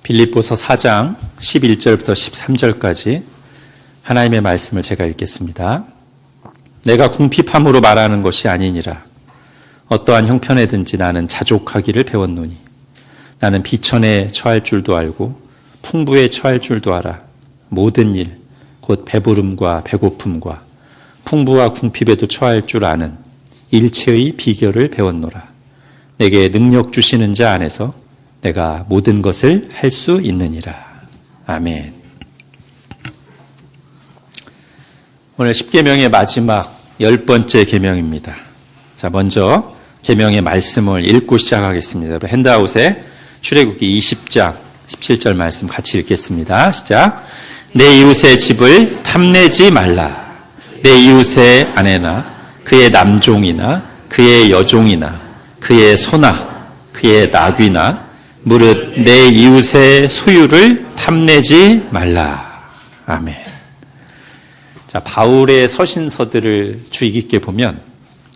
빌립보서 4장 11절부터 13절까지 하나님의 말씀을 제가 읽겠습니다. 내가 궁핍함으로 말하는 것이 아니니라. 어떠한 형편에든지 나는 자족하기를 배웠노니 나는 비천에 처할 줄도 알고 풍부에 처할 줄도 알아. 모든 일, 곧 배부름과 배고픔과 풍부와 궁핍에도 처할 줄 아는 일체의 비결을 배웠노라. 내게 능력 주시는 자 안에서 내가 모든 것을 할 수 있느니라. 아멘. 오늘 10계명의 마지막 10번째 계명입니다. 자, 먼저 계명의 말씀을 읽고 시작하겠습니다. 핸드아웃에 출애굽기 20장 17절 말씀 같이 읽겠습니다. 시작. 내 이웃의 집을 탐내지 말라. 내 이웃의 아내나 그의 남종이나 그의 여종이나 그의 소나 그의 나귀나 무릇 내 이웃의 소유를 탐내지 말라. 아멘. 자, 바울의 서신서들을 주의 깊게 보면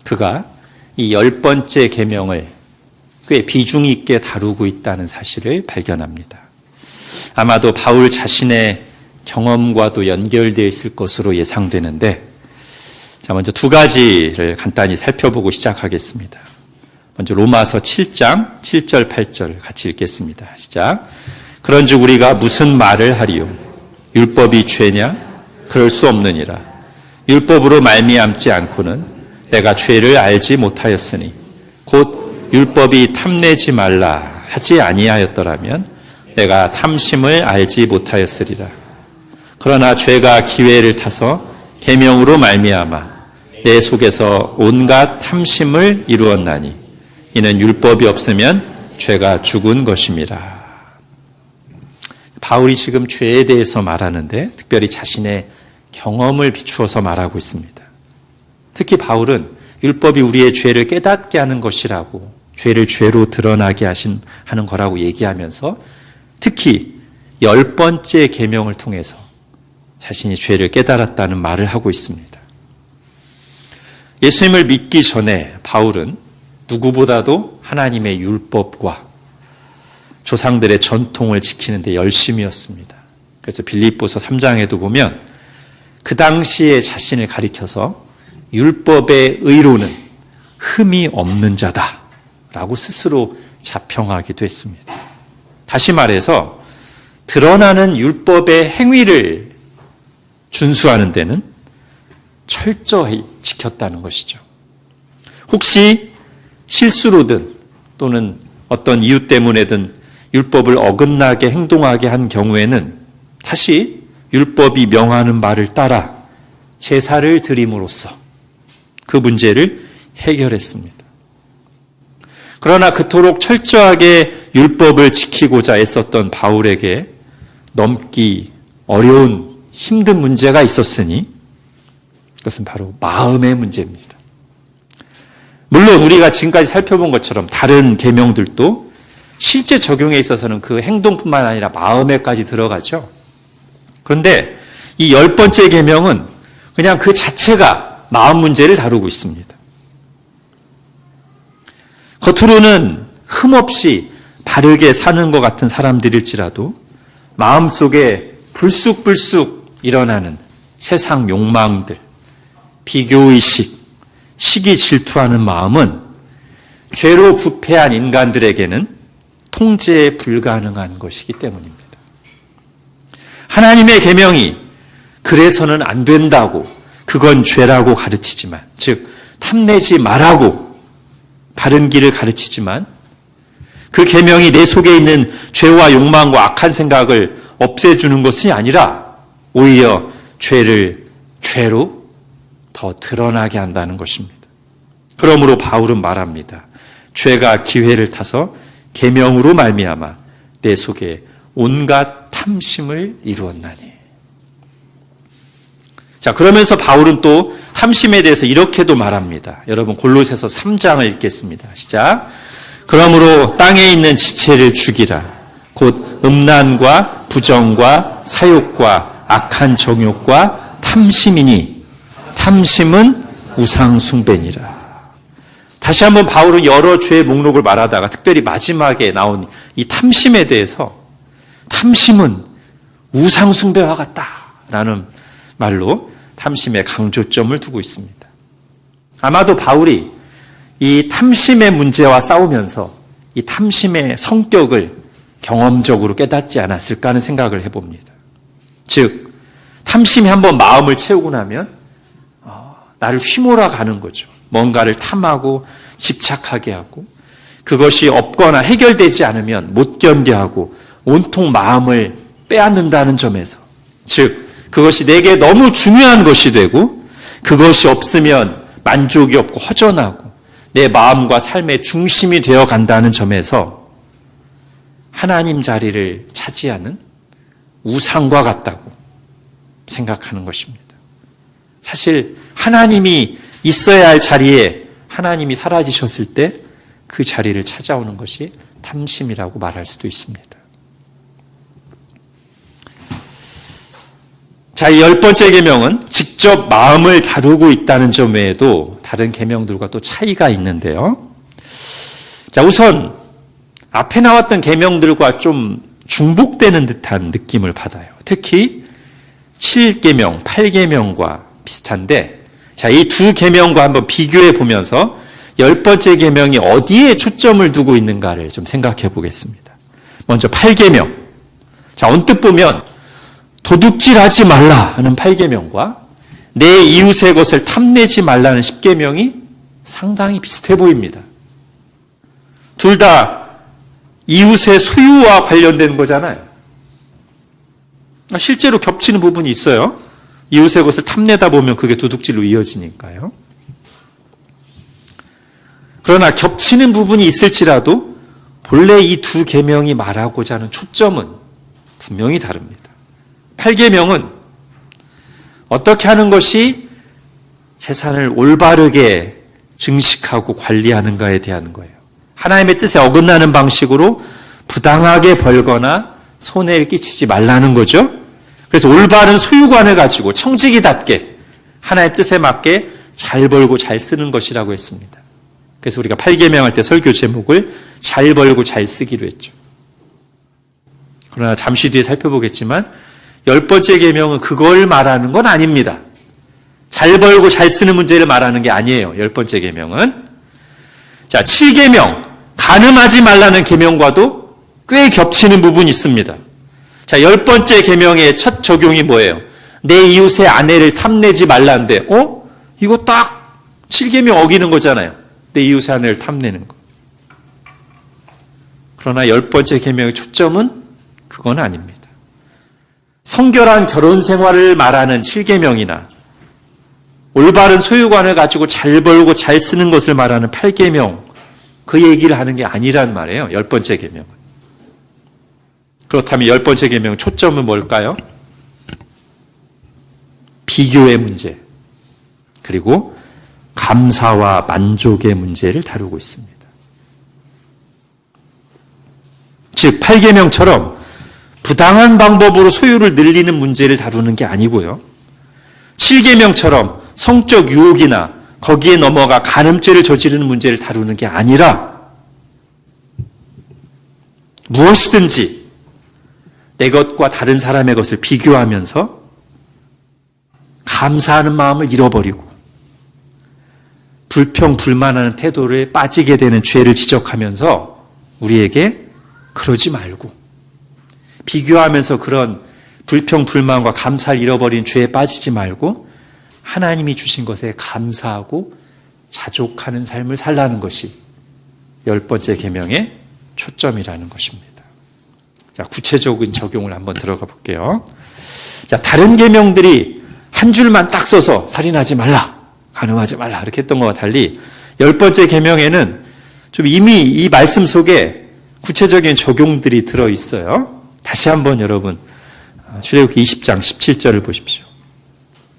그가 이 10번째 계명을 꽤 비중 있게 다루고 있다는 사실을 발견합니다. 아마도 바울 자신의 경험과도 연결되어 있을 것으로 예상되는데, 자, 먼저 두 가지를 간단히 살펴보고 시작하겠습니다. 먼저 로마서 7장 7절 8절 같이 읽겠습니다. 시작. 그런즉 우리가 무슨 말을 하리요? 율법이 죄냐? 그럴 수 없느니라. 율법으로 말미암지 않고는 내가 죄를 알지 못하였으니 곧 율법이 탐내지 말라 하지 아니하였더라면 내가 탐심을 알지 못하였으리라. 그러나 죄가 기회를 타서 계명으로 말미암아 내 속에서 온갖 탐심을 이루었나니 이는 율법이 없으면 죄가 죽은 것임이라. 바울이 지금 죄에 대해서 말하는데 특별히 자신의 경험을 비추어서 말하고 있습니다. 특히 바울은 율법이 우리의 죄를 깨닫게 하는 것이라고, 죄를 죄로 드러나게 하는 거라고 얘기하면서 특히 10번째 계명을 통해서 자신이 죄를 깨달았다는 말을 하고 있습니다. 예수님을 믿기 전에 바울은 누구보다도 하나님의 율법과 조상들의 전통을 지키는 데 열심이었습니다. 그래서 빌립보서 3장에도 보면 그 당시에 자신을 가리켜서 율법의 의로는 흠이 없는 자다라고 스스로 자평하기도 했습니다. 다시 말해서 드러나는 율법의 행위를 준수하는 데는 철저히 지켰다는 것이죠. 혹시 실수로든 또는 어떤 이유 때문에든 율법을 어긋나게 행동하게 한 경우에는 다시 율법이 명하는 바를 따라 제사를 드림으로써 그 문제를 해결했습니다. 그러나 그토록 철저하게 율법을 지키고자 애썼던 바울에게 넘기 어려운 힘든 문제가 있었으니 그것은 바로 마음의 문제입니다. 물론 우리가 지금까지 살펴본 것처럼 다른 계명들도 실제 적용에 있어서는 그 행동뿐만 아니라 마음에까지 들어가죠. 그런데 이 10번째 계명은 그냥 그 자체가 마음 문제를 다루고 있습니다. 겉으로는 흠없이 바르게 사는 것 같은 사람들일지라도 마음속에 불쑥불쑥 일어나는 세상 욕망들, 비교의식, 시기 질투하는 마음은 죄로 부패한 인간들에게는 통제 불가능한 것이기 때문입니다. 하나님의 계명이 그래서는 안 된다고, 그건 죄라고 가르치지만, 즉 탐내지 말라고 바른 길을 가르치지만 그 계명이 내 속에 있는 죄와 욕망과 악한 생각을 없애주는 것이 아니라 오히려 죄를 죄로 더 드러나게 한다는 것입니다. 그러므로 바울은 말합니다. 죄가 기회를 타서 계명으로 말미암아 내 속에 온갖 탐심을 이루었나니. 자, 그러면서 바울은 또 탐심에 대해서 이렇게도 말합니다. 여러분 골로새서 3장을 읽겠습니다. 시작. 그러므로 땅에 있는 지체를 죽이라. 곧 음란과 부정과 사욕과 악한 정욕과 탐심이니 탐심은 우상 숭배니라. 다시 한번 바울은 여러 죄의 목록을 말하다가 특별히 마지막에 나온 이 탐심에 대해서 탐심은 우상숭배와 같다라는 말로 탐심의 강조점을 두고 있습니다. 아마도 바울이 이 탐심의 문제와 싸우면서 이 탐심의 성격을 경험적으로 깨닫지 않았을까 하는 생각을 해봅니다. 즉, 탐심이 한번 마음을 채우고 나면 나를 휘몰아 가는 거죠. 뭔가를 탐하고 집착하게 하고 그것이 없거나 해결되지 않으면 못 견뎌하고 온통 마음을 빼앗는다는 점에서, 즉 그것이 내게 너무 중요한 것이 되고 그것이 없으면 만족이 없고 허전하고 내 마음과 삶의 중심이 되어 간다는 점에서 하나님 자리를 차지하는 우상과 같다고 생각하는 것입니다. 사실 하나님이 있어야 할 자리에 하나님이 사라지셨을 때 그 자리를 찾아오는 것이 탐심이라고 말할 수도 있습니다. 자, 이 10번째 계명은 직접 마음을 다루고 있다는 점 외에도 다른 계명들과 또 차이가 있는데요. 자, 우선 앞에 나왔던 계명들과 좀 중복되는 듯한 느낌을 받아요. 특히 7계명, 8계명과 비슷한데, 자, 이 두 계명과 한번 비교해 보면서 10번째 계명이 어디에 초점을 두고 있는가를 좀 생각해 보겠습니다. 먼저 8계명. 자, 언뜻 보면 도둑질하지 말라 하는 8계명과 내 이웃의 것을 탐내지 말라는 10계명이 상당히 비슷해 보입니다. 둘 다 이웃의 소유와 관련된 거잖아요. 실제로 겹치는 부분이 있어요. 이웃의 것을 탐내다 보면 그게 도둑질로 이어지니까요. 그러나 겹치는 부분이 있을지라도 본래 이 두 계명이 말하고자 하는 초점은 분명히 다릅니다. 8계명은 어떻게 하는 것이 재산을 올바르게 증식하고 관리하는가에 대한 거예요. 하나님의 뜻에 어긋나는 방식으로 부당하게 벌거나 손해를 끼치지 말라는 거죠. 그래서 올바른 소유관을 가지고 청지기답게 하나님의 뜻에 맞게 잘 벌고 잘 쓰는 것이라고 했습니다. 그래서 우리가 8계명 할 때 설교 제목을 잘 벌고 잘 쓰기로 했죠. 그러나 잠시 뒤에 살펴보겠지만 10번째 계명은 그걸 말하는 건 아닙니다. 잘 벌고 잘 쓰는 문제를 말하는 게 아니에요. 10번째 계명은. 자, 7계명, 간음하지 말라는 계명과도 꽤 겹치는 부분이 있습니다. 자, 10번째 계명의 첫 적용이 뭐예요? 내 이웃의 아내를 탐내지 말라는데, 이거 딱 7계명 어기는 거잖아요. 내 이웃의 아내를 탐내는 거. 그러나 10번째 계명의 초점은 그건 아닙니다. 성결한 결혼 생활을 말하는 7계명이나 올바른 소유관을 가지고 잘 벌고 잘 쓰는 것을 말하는 8계명, 그 얘기를 하는 게 아니란 말이에요. 10번째 계명은. 그렇다면 10번째 계명의 초점은 뭘까요? 비교의 문제, 그리고 감사와 만족의 문제를 다루고 있습니다. 즉 8계명처럼 부당한 방법으로 소유를 늘리는 문제를 다루는 게 아니고요. 7계명처럼 성적 유혹이나 거기에 넘어가 간음죄를 저지르는 문제를 다루는 게 아니라 무엇이든지 내 것과 다른 사람의 것을 비교하면서 감사하는 마음을 잃어버리고 불평, 불만하는 태도를 빠지게 되는 죄를 지적하면서 우리에게 그러지 말고 비교하면서 그런 불평, 불만과 감사를 잃어버린 죄에 빠지지 말고 하나님이 주신 것에 감사하고 자족하는 삶을 살라는 것이 10번째 계명의 초점이라는 것입니다. 자, 구체적인 적용을 한번 들어가 볼게요. 자, 다른 계명들이 한 줄만 딱 써서 살인하지 말라, 간음하지 말라 이렇게 했던 것과 달리 10번째 계명에는 좀 이미 이 말씀 속에 구체적인 적용들이 들어있어요. 다시 한번 여러분 출애굽기 20장 17절을 보십시오.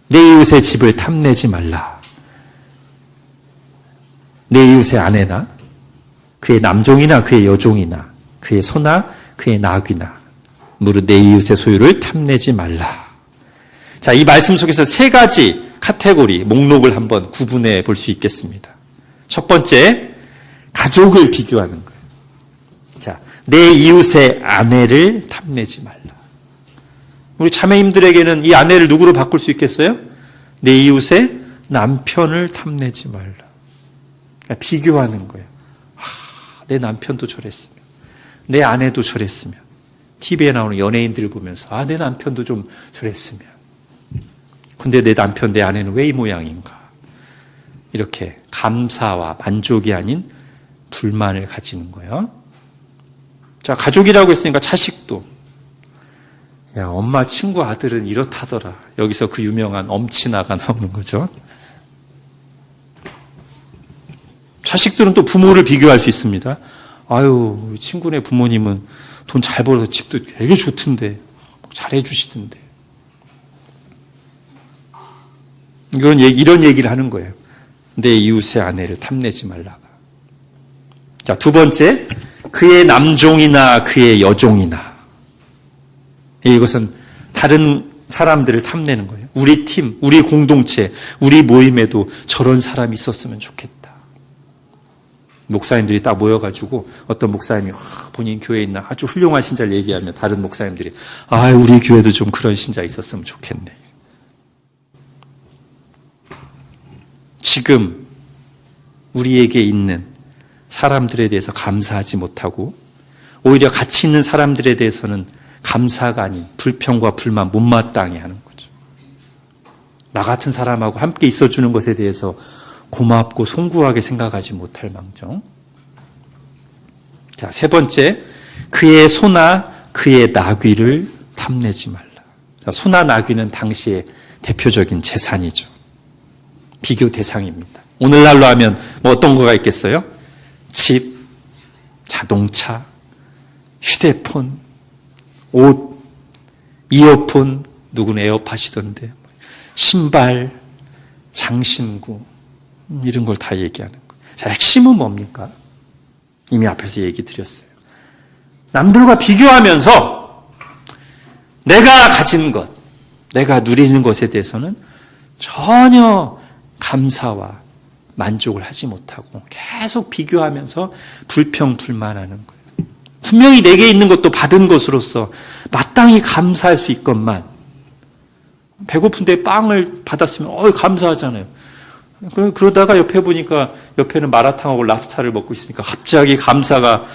내 이웃의 집을 탐내지 말라. 내 이웃의 아내나 그의 남종이나 그의 여종이나 그의 소나 그의 나귀나 무릇 내 이웃의 소유를 탐내지 말라. 자, 이 말씀 속에서 세 가지 카테고리, 목록을 한번 구분해 볼 수 있겠습니다. 첫 번째, 가족을 비교하는 거예요. 자, 내 이웃의 아내를 탐내지 말라. 우리 자매님들에게는 이 아내를 누구로 바꿀 수 있겠어요? 내 이웃의 남편을 탐내지 말라. 그러니까 비교하는 거예요. 내 남편도 저랬으면, 내 아내도 저랬으면, TV에 나오는 연예인들 보면서 내 남편도 좀 저랬으면, 근데 내 남편, 내 아내는 왜 이 모양인가? 이렇게 감사와 만족이 아닌 불만을 가지는 거예요. 자, 가족이라고 했으니까 자식도. 야, 엄마 친구 아들은 이렇다더라. 여기서 그 유명한 엄친아가 나오는 거죠. 자식들은 또 부모를 비교할 수 있습니다. 아유, 우리 친구네 부모님은 돈 잘 벌어서 집도 되게 좋던데, 잘해주시던데. 이런 얘기를 하는 거예요. 내 이웃의 아내를 탐내지 말라가. 자, 두 번째, 그의 남종이나 그의 여종이나. 이것은 다른 사람들을 탐내는 거예요. 우리 팀, 우리 공동체, 우리 모임에도 저런 사람이 있었으면 좋겠다. 목사님들이 딱 모여가지고 어떤 목사님이 본인 교회에 있나 아주 훌륭한 신자를 얘기하면 다른 목사님들이 우리 교회도 좀 그런 신자 있었으면 좋겠네. 지금 우리에게 있는 사람들에 대해서 감사하지 못하고 오히려 같이 있는 사람들에 대해서는 감사가 아닌 불평과 불만 못마땅해 하는 거죠. 나 같은 사람하고 함께 있어주는 것에 대해서 고맙고 송구하게 생각하지 못할 망정. 자, 세 번째, 그의 소나 그의 나귀를 탐내지 말라. 자, 소나 나귀는 당시의 대표적인 재산이죠. 비교 대상입니다. 오늘날로 하면 뭐 어떤 거가 있겠어요? 집, 자동차, 휴대폰, 옷, 이어폰, 누구는 에어팟이던데, 신발, 장신구, 이런 걸 다 얘기하는 거예요. 자, 핵심은 뭡니까? 이미 앞에서 얘기 드렸어요. 남들과 비교하면서 내가 가진 것, 내가 누리는 것에 대해서는 전혀 감사와 만족을 하지 못하고 계속 비교하면서 불평불만하는 거예요. 분명히 내게 있는 것도 받은 것으로서 마땅히 감사할 수 있건만, 배고픈데 빵을 받았으면 감사하잖아요. 그러다가 옆에 보니까 옆에는 마라탕하고 랍스타를 먹고 있으니까 갑자기 감사가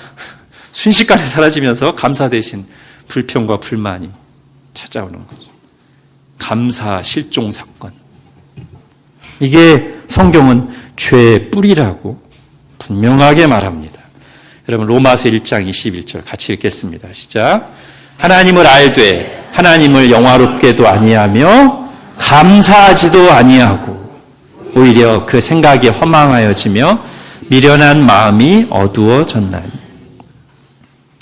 순식간에 사라지면서 감사 대신 불평과 불만이 찾아오는 거죠. 감사 실종 사건. 이게 성경은 죄의 뿌리라고 분명하게 말합니다. 여러분 로마서 1장 21절 같이 읽겠습니다. 시작. 하나님을 알되 하나님을 영화롭게도 아니하며 감사하지도 아니하고 오히려 그 생각이 허망하여지며 미련한 마음이 어두워졌나니.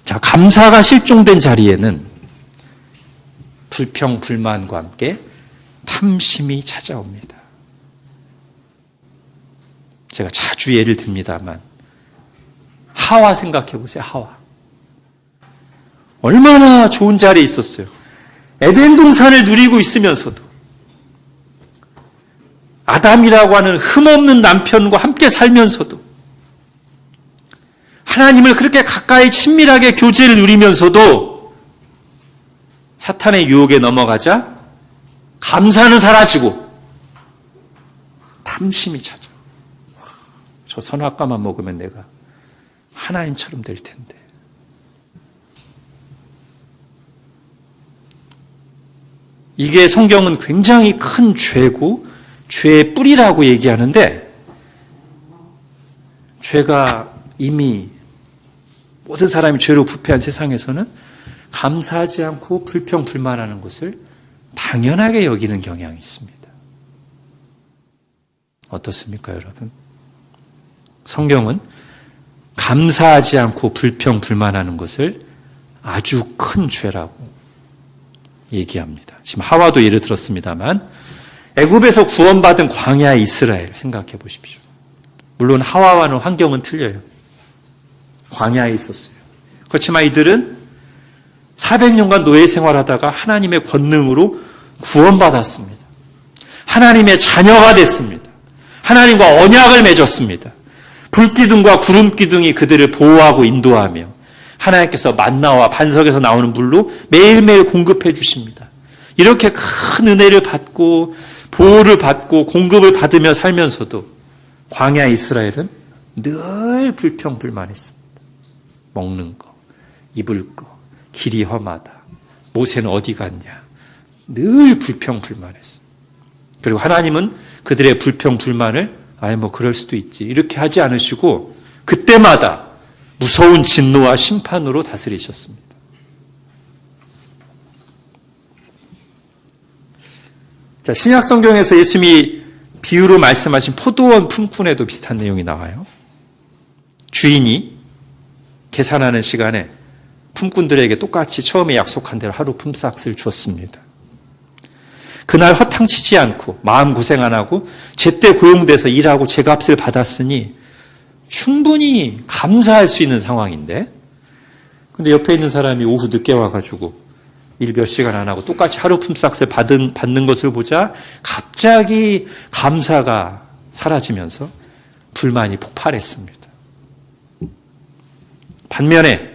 자, 감사가 실종된 자리에는 불평, 불만과 함께 탐심이 찾아옵니다. 제가 자주 예를 듭니다만 하와 생각해 보세요. 하와. 얼마나 좋은 자리에 있었어요. 에덴 동산을 누리고 있으면서도 아담이라고 하는 흠없는 남편과 함께 살면서도 하나님을 그렇게 가까이 친밀하게 교제를 누리면서도 사탄의 유혹에 넘어가자 감사는 사라지고 탐심이 찾아. 저 선악과만 먹으면 내가 하나님처럼 될 텐데. 이게 성경은 굉장히 큰 죄고 죄의 뿌리라고 얘기하는데, 죄가 이미 모든 사람이 죄로 부패한 세상에서는 감사하지 않고 불평, 불만하는 것을 당연하게 여기는 경향이 있습니다. 어떻습니까, 여러분? 성경은 감사하지 않고 불평, 불만하는 것을 아주 큰 죄라고 얘기합니다. 지금 하와도 예를 들었습니다만 애굽에서 구원받은 광야 이스라엘 생각해 보십시오. 물론 하와와는 환경은 틀려요. 광야에 있었어요. 그렇지만 이들은 400년간 노예 생활하다가 하나님의 권능으로 구원받았습니다. 하나님의 자녀가 됐습니다. 하나님과 언약을 맺었습니다. 불기둥과 구름기둥이 그들을 보호하고 인도하며 하나님께서 만나와 반석에서 나오는 물로 매일매일 공급해 주십니다. 이렇게 큰 은혜를 받고 보호를 받고 공급을 받으며 살면서도 광야 이스라엘은 늘 불평불만했습니다. 먹는 거, 입을 거, 길이 험하다. 모세는 어디 갔냐. 늘 불평불만했어요. 그리고 하나님은 그들의 불평불만을 뭐 그럴 수도 있지 이렇게 하지 않으시고 그때마다 무서운 진노와 심판으로 다스리셨습니다. 자, 신약 성경에서 예수님이 비유로 말씀하신 포도원 품꾼에도 비슷한 내용이 나와요. 주인이 계산하는 시간에 품꾼들에게 똑같이 처음에 약속한 대로 하루 품삯을 주었습니다. 그날 허탕치지 않고 마음고생 안 하고 제때 고용돼서 일하고 제값을 받았으니 충분히 감사할 수 있는 상황인데, 근데 옆에 있는 사람이 오후 늦게 와가지고 일 몇 시간 안 하고 똑같이 하루 품삯을 받는 것을 보자 갑자기 감사가 사라지면서 불만이 폭발했습니다. 반면에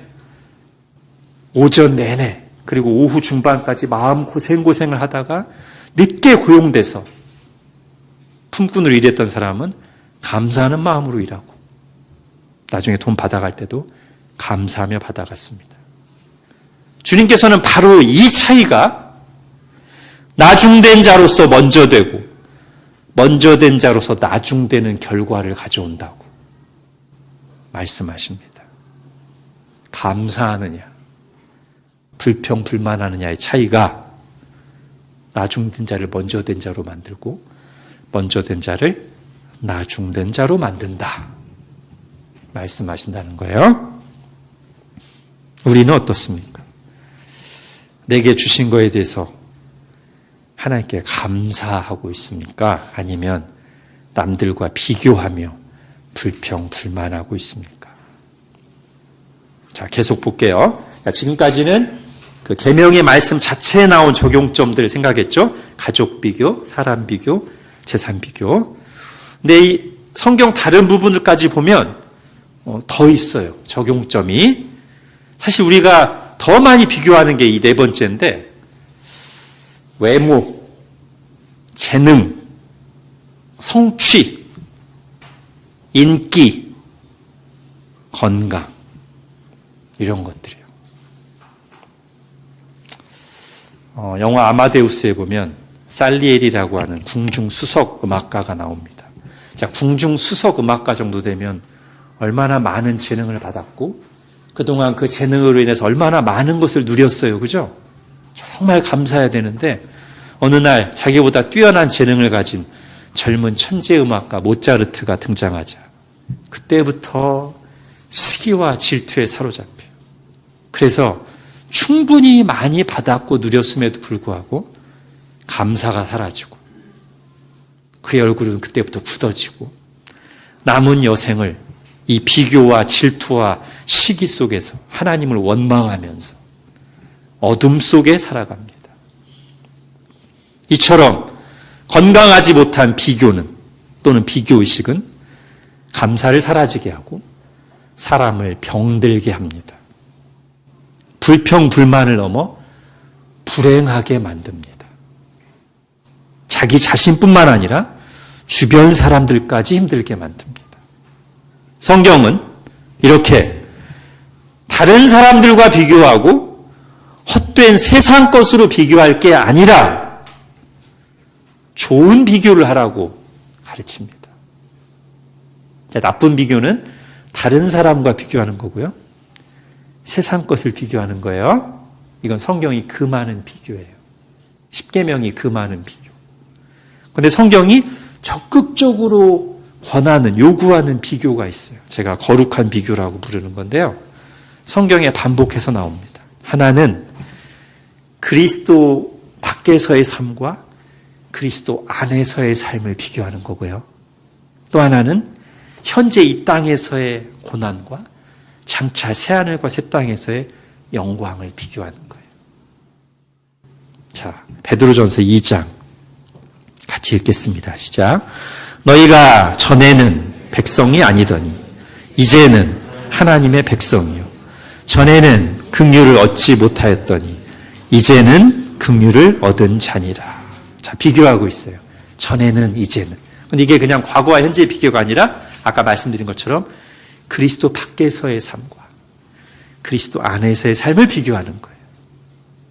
오전 내내 그리고 오후 중반까지 마음고생을 하다가 늦게 고용돼서 품꾼으로 일했던 사람은 감사하는 마음으로 일하고 나중에 돈 받아갈 때도 감사하며 받아갔습니다. 주님께서는 바로 이 차이가 나중된 자로서 먼저 되고 먼저 된 자로서 나중되는 결과를 가져온다고 말씀하십니다. 감사하느냐 불평불만하느냐의 차이가 나중된 자를 먼저 된 자로 만들고 먼저 된 자를 나중된 자로 만든다 말씀하신다는 거예요. 우리는 어떻습니까? 내게 주신 거에 대해서 하나님께 감사하고 있습니까? 아니면 남들과 비교하며 불평불만하고 있습니까? 자, 계속 볼게요. 자, 지금까지는 그 계명의 말씀 자체에 나온 적용점들을 생각했죠. 가족 비교, 사람 비교, 재산 비교. 근데 이 성경 다른 부분들까지 보면 더 있어요. 적용점이. 사실 우리가 더 많이 비교하는 게 이 네 번째인데, 외모, 재능, 성취, 인기, 건강, 이런 것들이에요. 영화 아마데우스에 보면 살리엘이라고 하는 궁중수석 음악가가 나옵니다. 자, 궁중수석 음악가 정도 되면 얼마나 많은 재능을 받았고 그동안 그 재능으로 인해서 얼마나 많은 것을 누렸어요. 그죠? 정말 감사해야 되는데 어느 날 자기보다 뛰어난 재능을 가진 젊은 천재 음악가 모차르트가 등장하자 그때부터 시기와 질투에 사로잡혀요. 그래서 충분히 많이 받았고 누렸음에도 불구하고 감사가 사라지고 그의 얼굴은 그때부터 굳어지고 남은 여생을 이 비교와 질투와 시기 속에서 하나님을 원망하면서 어둠 속에 살아갑니다. 이처럼 건강하지 못한 비교는 또는 비교의식은 감사를 사라지게 하고 사람을 병들게 합니다. 불평불만을 넘어 불행하게 만듭니다. 자기 자신뿐만 아니라 주변 사람들까지 힘들게 만듭니다. 성경은 이렇게 다른 사람들과 비교하고 헛된 세상 것으로 비교할 게 아니라 좋은 비교를 하라고 가르칩니다. 자, 나쁜 비교는 다른 사람과 비교하는 거고요. 세상 것을 비교하는 거예요. 이건 성경이 금하는 비교예요. 십계명이 금하는 비교. 그런데 성경이 적극적으로 권하는, 요구하는 비교가 있어요. 제가 거룩한 비교라고 부르는 건데요. 성경에 반복해서 나옵니다. 하나는 그리스도 밖에서의 삶과 그리스도 안에서의 삶을 비교하는 거고요. 또 하나는 현재 이 땅에서의 고난과 장차 새하늘과 새 땅에서의 영광을 비교하는 거예요. 자, 베드로전서 2장 같이 읽겠습니다. 시작. 너희가 전에는 백성이 아니더니 이제는 하나님의 백성이요 전에는 긍휼을 얻지 못하였더니 이제는 긍휼을 얻은 자니라. 자, 비교하고 있어요. 전에는, 이제는. 근데 이게 그냥 과거와 현재의 비교가 아니라 아까 말씀드린 것처럼 그리스도 밖에서의 삶과 그리스도 안에서의 삶을 비교하는 거예요.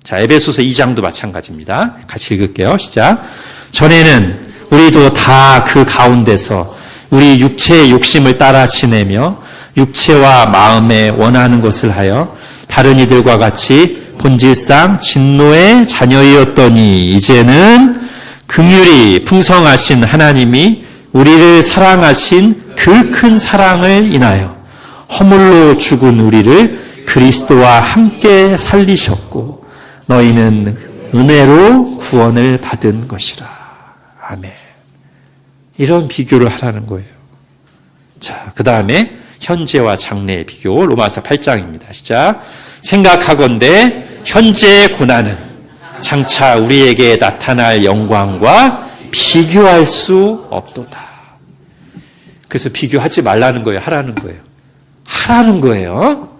자, 에베소서 2장도 마찬가지입니다. 같이 읽을게요. 시작. 전에는 우리도 다 그 가운데서 우리 육체의 욕심을 따라 지내며 육체와 마음에 원하는 것을 하여 다른 이들과 같이 본질상 진노의 자녀이었더니 이제는 긍휼이 풍성하신 하나님이 우리를 사랑하신 그 큰 사랑을 인하여 허물로 죽은 우리를 그리스도와 함께 살리셨고 너희는 은혜로 구원을 받은 것이라. 아멘. 이런 비교를 하라는 거예요. 자, 그 다음에 현재와 장래의 비교, 로마서 8장입니다. 시작. 생각하건대 현재의 고난은 장차 우리에게 나타날 영광과 비교할 수 없도다. 그래서 비교하지 말라는 거예요? 하라는 거예요? 하라는 거예요.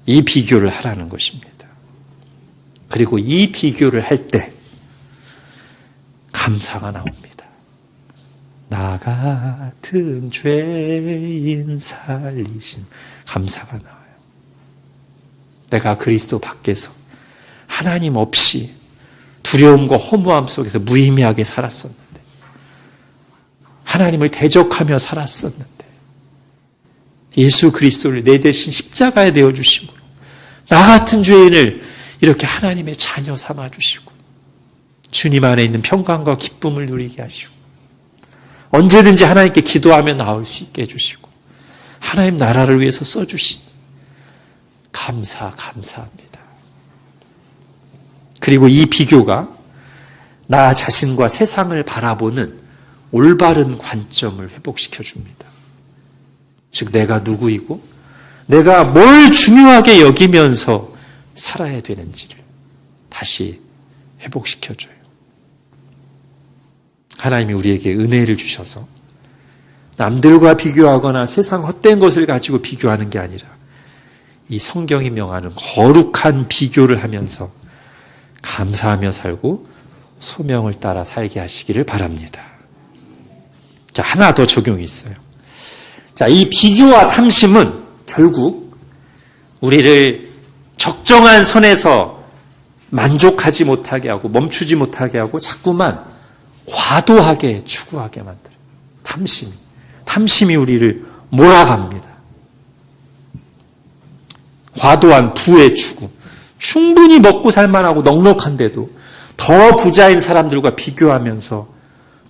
이 비교를 하라는 것입니다. 그리고 이 비교를 할 때 감사가 나옵니다. 나 같은 죄인 살리신 감사가 나와요. 내가 그리스도 밖에서 하나님 없이 두려움과 허무함 속에서 무의미하게 살았었는데 하나님을 대적하며 살았었는데 예수 그리스도를 내 대신 십자가에 내어주심으로 나 같은 죄인을 이렇게 하나님의 자녀 삼아주시고 주님 안에 있는 평강과 기쁨을 누리게 하시고 언제든지 하나님께 기도하며 나올 수 있게 해주시고 하나님 나라를 위해서 써주신 감사합니다. 그리고 이 비교가 나 자신과 세상을 바라보는 올바른 관점을 회복시켜 줍니다. 즉 내가 누구이고 내가 뭘 중요하게 여기면서 살아야 되는지를 다시 회복시켜줘요. 하나님이 우리에게 은혜를 주셔서 남들과 비교하거나 세상 헛된 것을 가지고 비교하는 게 아니라 이 성경이 명하는 거룩한 비교를 하면서 감사하며 살고 소명을 따라 살게 하시기를 바랍니다. 자, 하나 더 적용이 있어요. 자, 이 비교와 탐심은 결국 우리를 적정한 선에서 만족하지 못하게 하고 멈추지 못하게 하고 자꾸만 과도하게 추구하게 만들어요. 탐심이 우리를 몰아갑니다. 과도한 부의 추구. 충분히 먹고 살만하고 넉넉한데도 더 부자인 사람들과 비교하면서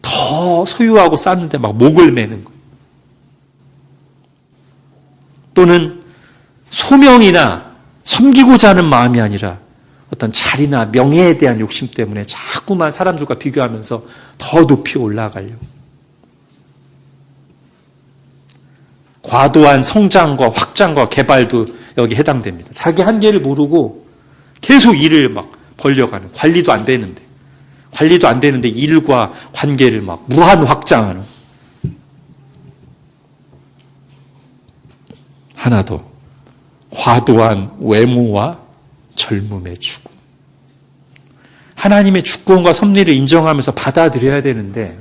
더 소유하고 쌓는데 막 목을 매는 거예요. 또는 소명이나 섬기고자 하는 마음이 아니라 어떤 자리나 명예에 대한 욕심 때문에 자꾸만 사람들과 비교하면서 더 높이 올라가려고. 과도한 성장과 확장과 개발도 여기 해당됩니다. 자기 한계를 모르고 계속 일을 막 벌려가는, 관리도 안 되는데 일과 관계를 막 무한 확장하는. 하나 더, 과도한 외모와 젊음의 추구. 하나님의 주권과 섭리를 인정하면서 받아들여야 되는데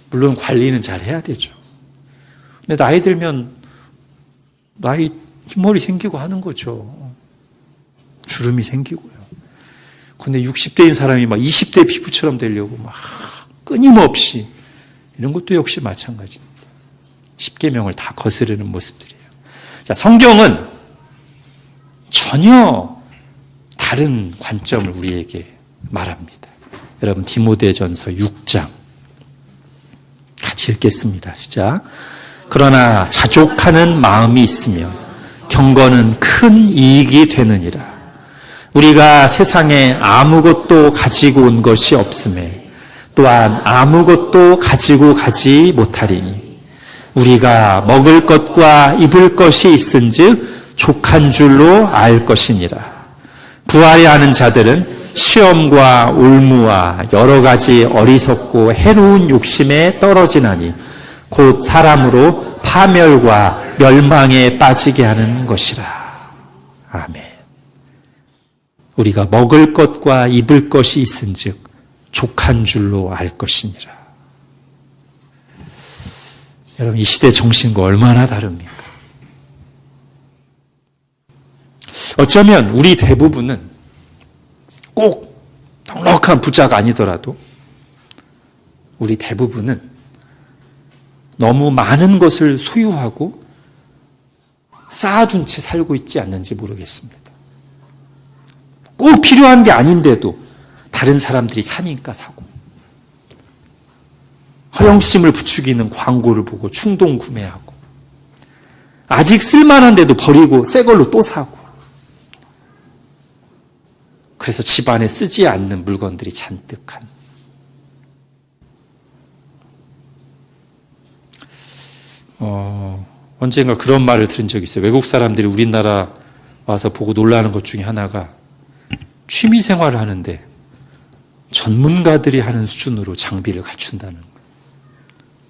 물론 관리는 잘 해야 되죠. 근데 나이 들면 나이 흰머리 생기고 하는 거죠. 주름이 생기고요. 근데 60대인 사람이 막 20대 피부처럼 되려고 막 끊임없이 이런 것도 역시 마찬가지입니다. 십계명을 다 거스르는 모습들이에요. 자, 성경은 전혀 다른 관점을 우리에게 말합니다. 여러분 디모데전서 6장 같이 읽겠습니다. 시작. 그러나 자족하는 마음이 있으면 경건은 큰 이익이 되느니라. 우리가 세상에 아무것도 가지고 온 것이 없음에 또한 아무것도 가지고 가지 못하리니 우리가 먹을 것과 입을 것이 있은즉 족한 줄로 알 것이니라. 부하려 하는 자들은 시험과 올무와 여러 가지 어리석고 해로운 욕심에 떨어지나니 곧 사람으로 파멸과 멸망에 빠지게 하는 것이라. 아멘. 우리가 먹을 것과 입을 것이 있은즉 족한 줄로 알 것이니라. 여러분, 이 시대 정신과 얼마나 다릅니까? 어쩌면 우리 대부분은 꼭 넉넉한 부자가 아니더라도 우리 대부분은 너무 많은 것을 소유하고 쌓아둔 채 살고 있지 않는지 모르겠습니다. 꼭 필요한 게 아닌데도 다른 사람들이 사니까 사고, 허영심을 부추기는 광고를 보고 충동 구매하고, 아직 쓸만한데도 버리고 새 걸로 또 사고, 그래서 집안에 쓰지 않는 물건들이 잔뜩한. 언젠가 그런 말을 들은 적이 있어요. 외국 사람들이 우리나라 와서 보고 놀라는 것 중에 하나가 취미 생활을 하는데 전문가들이 하는 수준으로 장비를 갖춘다는 거예요.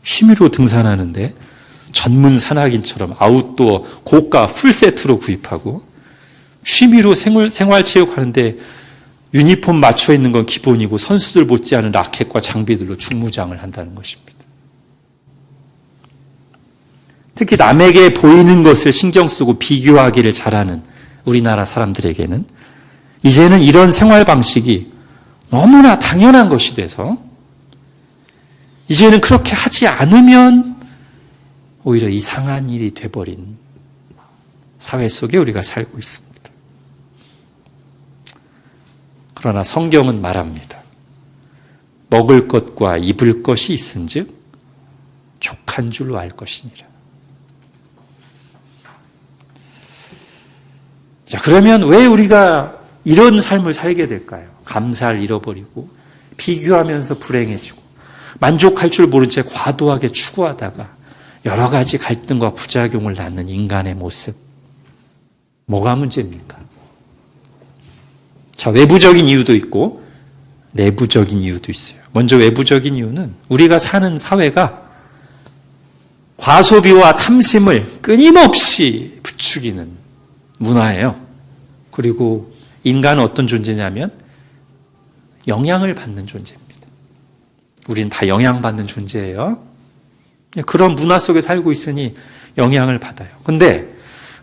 취미로 등산하는데 전문 산악인처럼 아웃도어 고가 풀세트로 구입하고, 취미로 생활체육하는데 유니폼 맞춰 있는 건 기본이고 선수들 못지않은 라켓과 장비들로 중무장을 한다는 것입니다. 특히 남에게 보이는 것을 신경 쓰고 비교하기를 잘하는 우리나라 사람들에게는 이제는 이런 생활 방식이 너무나 당연한 것이 돼서 이제는 그렇게 하지 않으면 오히려 이상한 일이 돼버린 사회 속에 우리가 살고 있습니다. 그러나 성경은 말합니다. 먹을 것과 입을 것이 있은즉 족한 줄로 알 것이니라. 자, 그러면 왜 우리가 이런 삶을 살게 될까요? 감사를 잃어버리고 비교하면서 불행해지고 만족할 줄 모른 채 과도하게 추구하다가 여러 가지 갈등과 부작용을 낳는 인간의 모습. 뭐가 문제입니까? 자, 외부적인 이유도 있고 내부적인 이유도 있어요. 먼저 외부적인 이유는 우리가 사는 사회가 과소비와 탐심을 끊임없이 부추기는 문화예요. 그리고 인간은 어떤 존재냐면 영향을 받는 존재입니다. 우리는 다 영향받는 존재예요. 그런 문화 속에 살고 있으니 영향을 받아요. 근데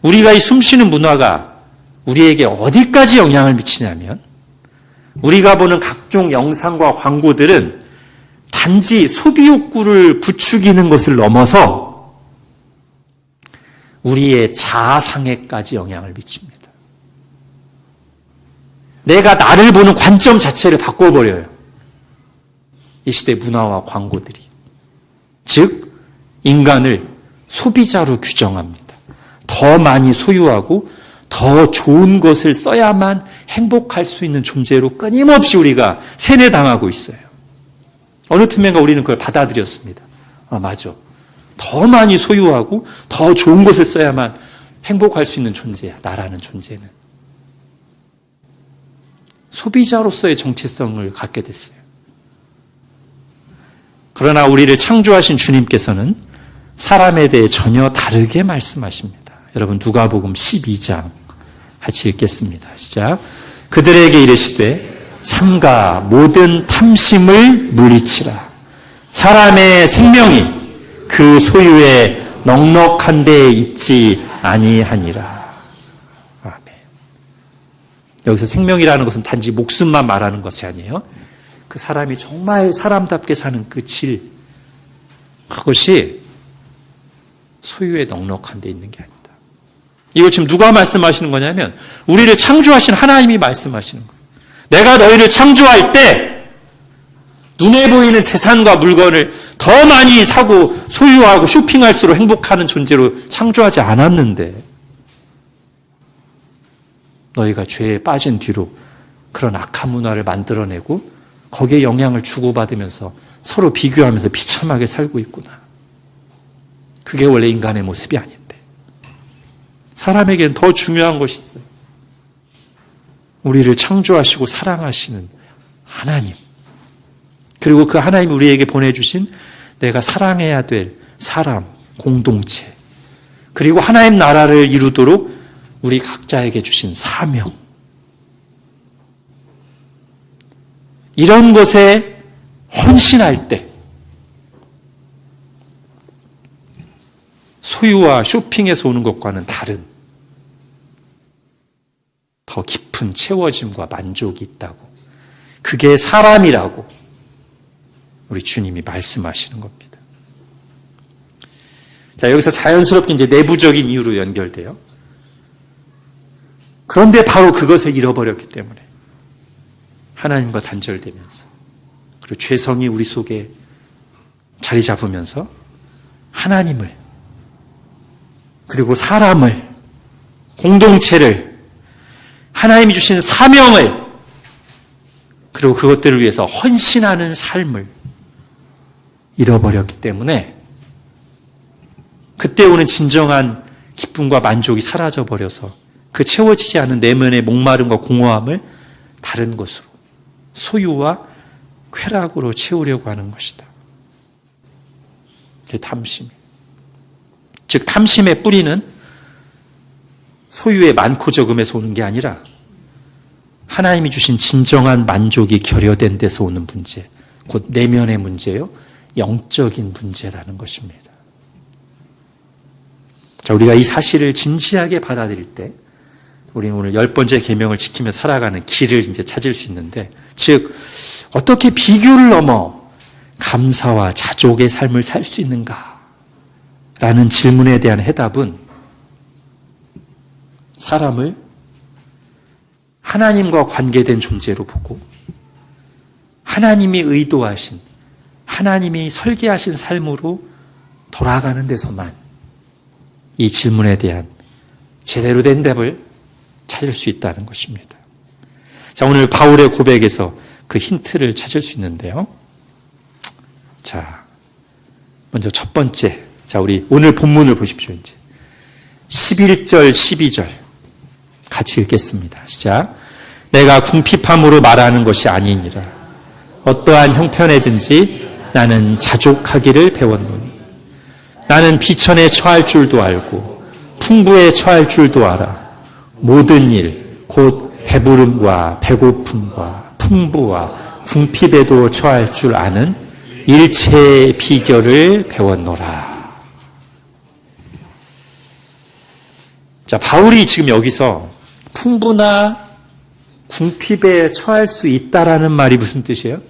우리가 이 숨쉬는 문화가 우리에게 어디까지 영향을 미치냐면, 우리가 보는 각종 영상과 광고들은 단지 소비 욕구를 부추기는 것을 넘어서 우리의 자아상에까지 영향을 미칩니다. 내가 나를 보는 관점 자체를 바꿔버려요. 이 시대 문화와 광고들이. 즉, 인간을 소비자로 규정합니다. 더 많이 소유하고 더 좋은 것을 써야만 행복할 수 있는 존재로 끊임없이 우리가 세뇌당하고 있어요. 어느 틈엔가 우리는 그걸 받아들였습니다. 맞아. 더 많이 소유하고 더 좋은 것을 써야만 행복할 수 있는 존재야, 나라는 존재는. 소비자로서의 정체성을 갖게 됐어요. 그러나 우리를 창조하신 주님께서는 사람에 대해 전혀 다르게 말씀하십니다. 여러분, 누가복음 12장 같이 읽겠습니다. 시작. 그들에게 이르시되 삼가 모든 탐심을 물리치라. 사람의 생명이 그 소유에 넉넉한 데에 있지 아니하니라. 여기서 생명이라는 것은 단지 목숨만 말하는 것이 아니에요. 그 사람이 정말 사람답게 사는 그 질, 그것이 소유에 넉넉한 데 있는 게 아니다. 이걸 지금 누가 말씀하시는 거냐면 우리를 창조하신 하나님이 말씀하시는 거예요. 내가 너희를 창조할 때 눈에 보이는 재산과 물건을 더 많이 사고 소유하고 쇼핑할수록 행복하는 존재로 창조하지 않았는데, 너희가 죄에 빠진 뒤로 그런 악한 문화를 만들어내고 거기에 영향을 주고받으면서 서로 비교하면서 비참하게 살고 있구나. 그게 원래 인간의 모습이 아닌데, 사람에게는 더 중요한 것이 있어요. 우리를 창조하시고 사랑하시는 하나님, 그리고 그 하나님이 우리에게 보내주신 내가 사랑해야 될 사람, 공동체, 그리고 하나님 나라를 이루도록 우리 각자에게 주신 사명, 이런 것에 헌신할 때 소유와 쇼핑에서 오는 것과는 다른 더 깊은 채워짐과 만족이 있다고, 그게 사람이라고 우리 주님이 말씀하시는 겁니다. 자, 여기서 자연스럽게 이제 내부적인 이유로 연결돼요. 그런데 바로 그것을 잃어버렸기 때문에 하나님과 단절되면서, 그리고 죄성이 우리 속에 자리 잡으면서 하나님을, 그리고 사람을, 공동체를, 하나님이 주신 사명을, 그리고 그것들을 위해서 헌신하는 삶을 잃어버렸기 때문에 그때 오는 진정한 기쁨과 만족이 사라져버려서 그 채워지지 않은 내면의 목마름과 공허함을 다른 것으로, 소유와 쾌락으로 채우려고 하는 것이다. 그게 탐심이에요. 즉 탐심의 뿌리는 소유의 많고 적음에서 오는 게 아니라 하나님이 주신 진정한 만족이 결여된 데서 오는 문제, 곧 내면의 문제요, 영적인 문제라는 것입니다. 자, 우리가 이 사실을 진지하게 받아들일 때 우리는 오늘 10번째 계명을 지키며 살아가는 길을 이제 찾을 수 있는데, 즉 어떻게 비교를 넘어 감사와 자족의 삶을 살 수 있는가? 라는 질문에 대한 해답은 사람을 하나님과 관계된 존재로 보고 하나님이 의도하신, 하나님이 설계하신 삶으로 돌아가는 데서만 이 질문에 대한 제대로 된 답을 찾을 수 있다는 것입니다. 자, 오늘 바울의 고백에서 그 힌트를 찾을 수 있는데요. 자, 먼저 첫 번째, 자, 우리 오늘 본문을 보십시오. 이제 11절, 12절 같이 읽겠습니다. 시작. 내가 궁핍함으로 말하는 것이 아니니라. 어떠한 형편에든지 나는 자족하기를 배웠노니. 나는 비천에 처할 줄도 알고 풍부에 처할 줄도 알아. 모든 일, 곧 배부름과 배고픔과 풍부와 궁핍에도 처할 줄 아는 일체의 비결을 배웠노라. 자, 바울이 지금 여기서 풍부나 궁핍에 처할 수 있다라는 말이 무슨 뜻이에요?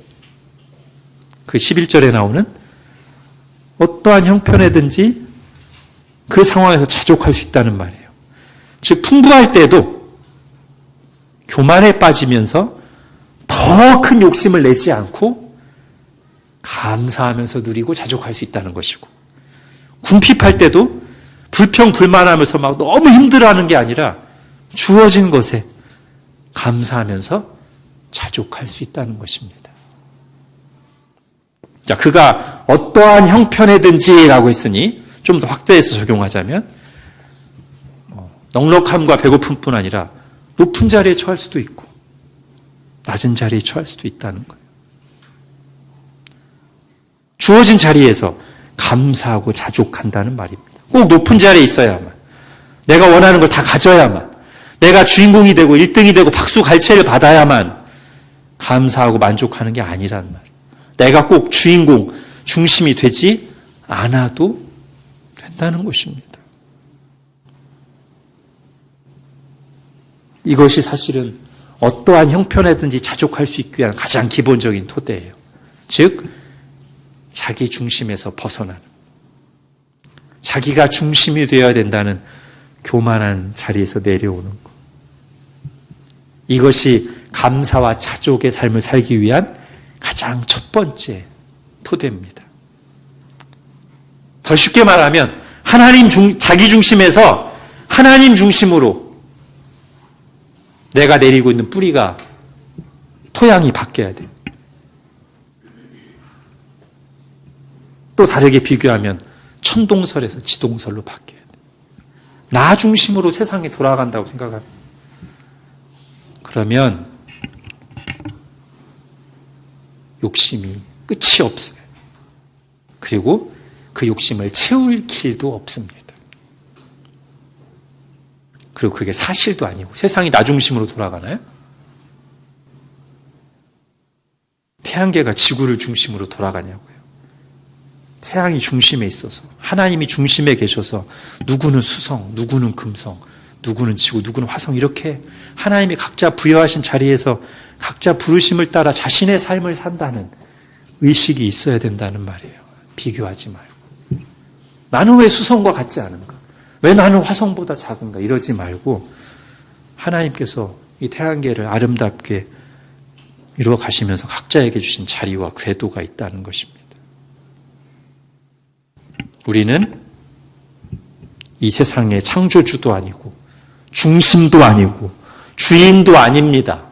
그 11절에 나오는 어떠한 형편에든지 그 상황에서 자족할 수 있다는 말이에요. 즉 풍부할 때도 교만에 빠지면서 더 큰 욕심을 내지 않고 감사하면서 누리고 자족할 수 있다는 것이고, 궁핍할 때도 불평 불만하면서 막 너무 힘들어하는 게 아니라 주어진 것에 감사하면서 자족할 수 있다는 것입니다. 자, 그가 어떠한 형편에든지라고 했으니 좀 더 확대해서 적용하자면 넉넉함과 배고픔뿐 아니라 높은 자리에 처할 수도 있고 낮은 자리에 처할 수도 있다는 거예요. 주어진 자리에서 감사하고 자족한다는 말입니다. 꼭 높은 자리에 있어야만, 내가 원하는 걸 다 가져야만, 내가 주인공이 되고 1등이 되고 박수 갈채를 받아야만 감사하고 만족하는 게 아니란 말이에요. 내가 꼭 주인공, 중심이 되지 않아도 된다는 것입니다. 이것이 사실은 어떠한 형편에든지 자족할 수 있기 위한 가장 기본적인 토대예요. 즉 자기 중심에서 벗어나는, 자기가 중심이 되어야 된다는 교만한 자리에서 내려오는 것. 이것이 감사와 자족의 삶을 살기 위한 가장 첫 번째 토대입니다. 더 쉽게 말하면 자기 중심에서 하나님 중심으로 내가 내리고 있는 뿌리가, 토양이 바뀌어야 돼요. 또 다르게 비교하면 천동설에서 지동설로 바뀌어야 돼요. 나 중심으로 세상에 돌아간다고 생각합니다. 그러면 욕심이 끝이 없어요. 그리고 그 욕심을 채울 길도 없습니다. 그리고 그게 사실도 아니고 세상이 나 중심으로 돌아가나요? 태양계가 지구를 중심으로 돌아가냐고요. 태양이 중심에 있어서 하나님이 중심에 계셔서 누구는 수성, 누구는 금성, 누구는 지구, 누구는 화성 이렇게 하나님이 각자 부여하신 자리에서 각자 부르심을 따라 자신의 삶을 산다는 의식이 있어야 된다는 말이에요. 비교하지 말고. 나는 왜 수성과 같지 않은가? 왜 나는 화성보다 작은가? 이러지 말고 하나님께서 이 태양계를 아름답게 이루어 가시면서 각자에게 주신 자리와 궤도가 있다는 것입니다. 우리는 이 세상의 창조주도 아니고 중심도 아니고 주인도 아닙니다.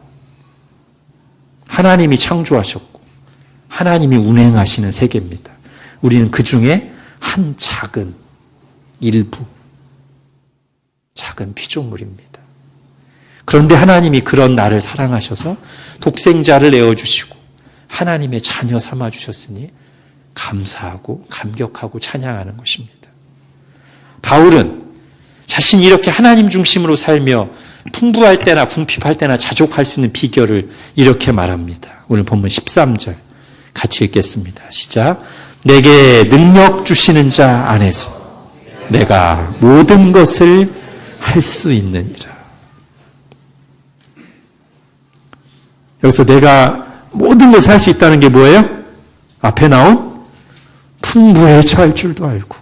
하나님이 창조하셨고 하나님이 운행하시는 세계입니다. 우리는 그 중에 한 작은 일부, 작은 피조물입니다. 그런데 하나님이 그런 나를 사랑하셔서 독생자를 내어주시고 하나님의 자녀 삼아주셨으니 감사하고 감격하고 찬양하는 것입니다. 바울은 자신이 이렇게 하나님 중심으로 살며 풍부할 때나 궁핍할 때나 자족할 수 있는 비결을 이렇게 말합니다. 오늘 본문 13절 같이 읽겠습니다. 시작. 내게 능력 주시는 자 안에서 내가 모든 것을 할 수 있느니라. 여기서 내가 모든 것을 할 수 있다는 게 뭐예요? 앞에 나온 풍부에 처할 줄도 알고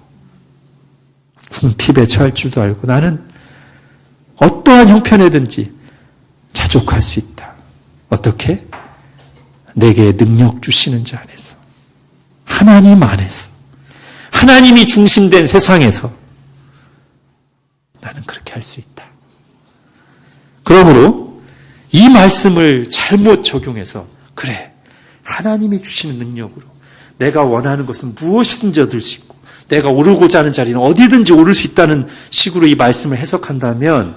궁핍에 처할 줄도 알고 나는 어떠한 형편에든지 자족할 수 있다. 어떻게? 내게 능력 주시는 자 안에서, 하나님 안에서, 하나님이 중심된 세상에서 나는 그렇게 할 수 있다. 그러므로 이 말씀을 잘못 적용해서 그래, 하나님이 주시는 능력으로 내가 원하는 것은 무엇이든지 얻을 수 있고 내가 오르고자 하는 자리는 어디든지 오를 수 있다는 식으로 이 말씀을 해석한다면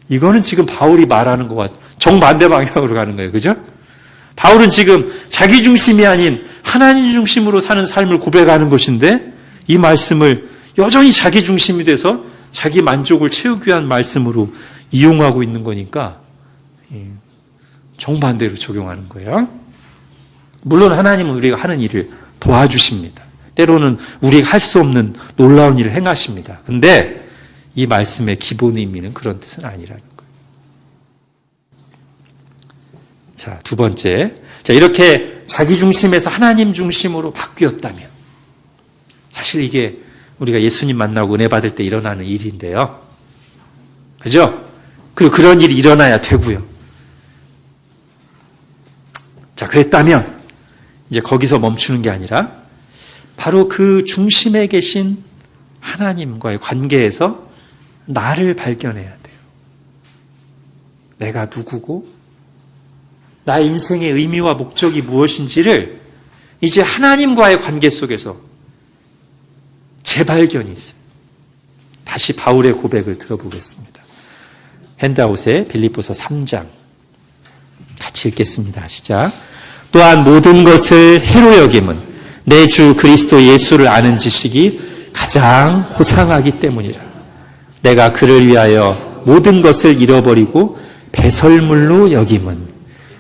이거는 지금 바울이 말하는 것과 정반대 방향으로 가는 거예요. 그죠? 바울은 지금 자기 중심이 아닌 하나님 중심으로 사는 삶을 고백하는 것인데 이 말씀을 여전히 자기 중심이 돼서 자기 만족을 채우기 위한 말씀으로 이용하고 있는 거니까 정반대로 적용하는 거예요. 물론 하나님은 우리가 하는 일을 도와주십니다. 때로는 우리가 할 수 없는 놀라운 일을 행하십니다. 근데 이 말씀의 기본 의미는 그런 뜻은 아니라는 거예요. 자, 두 번째. 자, 이렇게 자기 중심에서 하나님 중심으로 바뀌었다면 사실 이게 우리가 예수님 만나고 은혜 받을 때 일어나는 일인데요. 그죠? 그리고 그런 일이 일어나야 되고요. 자, 그랬다면 이제 거기서 멈추는 게 아니라 바로 그 중심에 계신 하나님과의 관계에서 나를 발견해야 돼요. 내가 누구고 나의 인생의 의미와 목적이 무엇인지를 이제 하나님과의 관계 속에서 재발견이 있어요. 다시 바울의 고백을 들어보겠습니다. 핸드아웃에 빌립보서 3장 같이 읽겠습니다. 시작. 또한 모든 것을 해로 여김은 내 주 그리스도 예수를 아는 지식이 가장 호상하기 때문이라. 내가 그를 위하여 모든 것을 잃어버리고 배설물로 여김은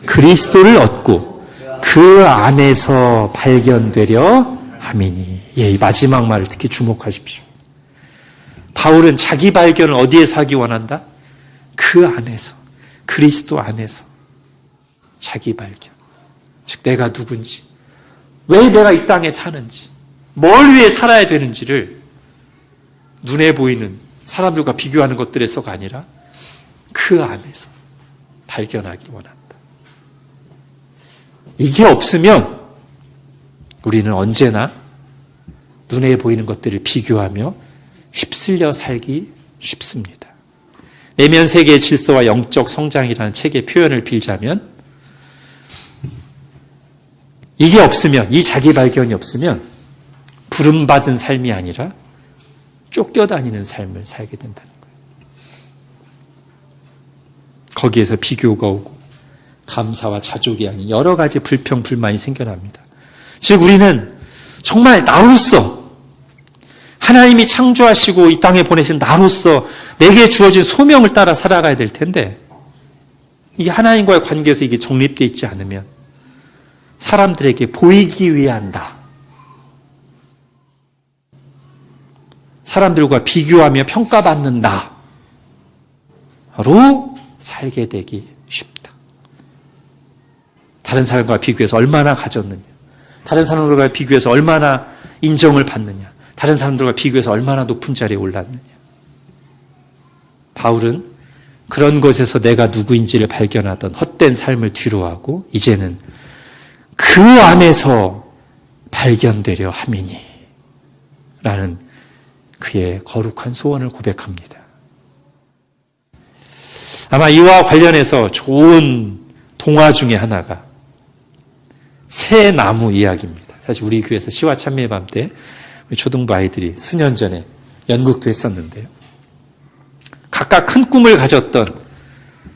그리스도를 얻고 그 안에서 발견되려 함이니. 예, 이 마지막 말을 특히 주목하십시오. 바울은 자기 발견을 어디에서 하기 원한다? 그 안에서, 그리스도 안에서 자기 발견. 즉 내가 누군지, 왜 내가 이 땅에 사는지, 뭘 위해 살아야 되는지를 눈에 보이는 사람들과 비교하는 것들에서가 아니라 그 안에서 발견하길 원한다. 이게 없으면 우리는 언제나 눈에 보이는 것들을 비교하며 휩쓸려 살기 쉽습니다. 내면 세계의 질서와 영적 성장이라는 책의 표현을 빌자면 이게 없으면, 이 자기 발견이 없으면 부름받은 삶이 아니라 쫓겨다니는 삶을 살게 된다는 거예요. 거기에서 비교가 오고 감사와 자족이 아닌 여러 가지 불평, 불만이 생겨납니다. 즉 우리는 정말 나로서 하나님이 창조하시고 이 땅에 보내신 나로서 내게 주어진 소명을 따라 살아가야 될 텐데 이게 하나님과의 관계에서 이게 정립되어 있지 않으면 사람들에게 보이기 위한 나, 사람들과 비교하며 평가받는 나로 살게 되기 쉽다. 다른 사람과 비교해서 얼마나 가졌느냐, 다른 사람들과 비교해서 얼마나 인정을 받느냐, 다른 사람들과 비교해서 얼마나 높은 자리에 올랐느냐. 바울은 그런 것에서 내가 누구인지를 발견하던 헛된 삶을 뒤로하고 이제는 그 안에서 발견되려 함이니 라는 그의 거룩한 소원을 고백합니다. 아마 이와 관련해서 좋은 동화 중에 하나가 새 나무 이야기입니다. 사실 우리 교회에서 시와 찬미의 밤 때 초등부 아이들이 수년 전에 연극도 했었는데요. 각각 큰 꿈을 가졌던